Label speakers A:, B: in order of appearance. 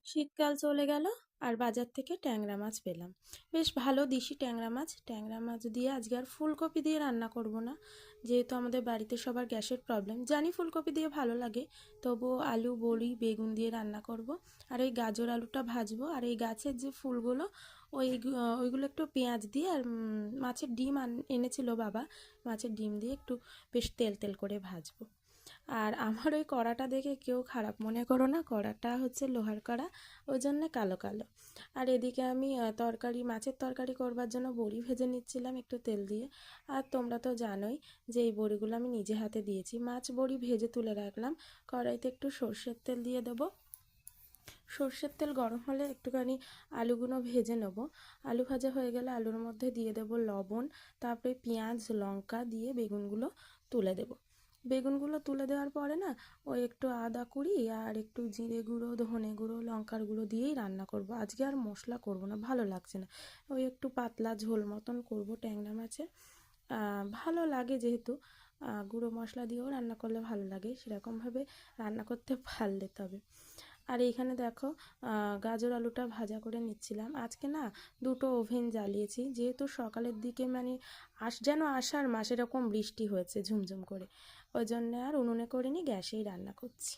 A: শীতকাল চলে গেল আর বাজার থেকে ট্যাংরা মাছ পেলাম। বেশ ভালো দেশি ট্যাংরা মাছ দিয়ে আজকে আর ফুলকপি দিয়ে রান্না করব না, যেহেতু আমাদের বাড়িতে সবার গ্যাসের প্রবলেম। জানি ফুলকপি দিয়ে ভালো লাগে, তবুও আলু বড়ি বেগুন দিয়ে রান্না করব। আর এই গাজর আলুটা ভাজবো, আর এই গাছের যে ফুলগুলো ওইগুলো একটু পেঁয়াজ দিয়ে আর মাছের ডিম এনেছিল বাবা, মাছের ডিম দিয়ে একটু বেশ তেল তেল করে ভাজবো। আর আমার ওই কড়াটা দেখে কেউ খারাপ মনে করো না, কড়াটা হচ্ছে লোহার কড়া, ওই জন্যে কালো কালো। আর এদিকে আমি মাছের তরকারি করবার জন্য বড়ি ভেজে নিচ্ছিলাম একটু তেল দিয়ে। আর তোমরা তো জানোই যে এই বড়িগুলো আমি নিজে হাতে দিয়েছি। মাছ বড়ি ভেজে তুলে রাখলাম, কড়াইতে একটু সর্ষের তেল দিয়ে দেবো। সর্ষের তেল গরম হলে একটুখানি আলুগুলো ভেজে নেব। আলু ভাজা হয়ে গেলে আলুর মধ্যে দিয়ে দেব লবণ, তারপরে পেঁয়াজ লঙ্কা দিয়ে বেগুনগুলো তুলে দেব। বেগুনগুলো তুলে দেওয়ার পরে না, ওই একটু আদা কুড়ি আর একটু জিরে গুঁড়ো ধনে গুঁড়ো লঙ্কার গুঁড়ো দিয়েই রান্না করব। আজকে আর মশলা করব না, ভালো লাগছে না। ওই একটু পাতলা ঝোল মতন করব ট্যাংরা মাছের। ভালো লাগে যেহেতু, গুঁড়ো মশলা দিয়েও রান্না করলে ভালো লাগে, সেরকমভাবে রান্না করতে পারলে তবে। আর এইখানে দেখো, গাজর আলুটা ভাজা করে নিচ্ছিলাম। আজকে না দুটো ওভেন জ্বালিয়েছি, যেহেতু সকালের দিকে মানে যেন আষাঢ় মাস এরকম বৃষ্টি হয়েছে ঝুমঝুম করে, ওই জন্যে আর উনুনে করিনি, গ্যাসেই রান্না করছি।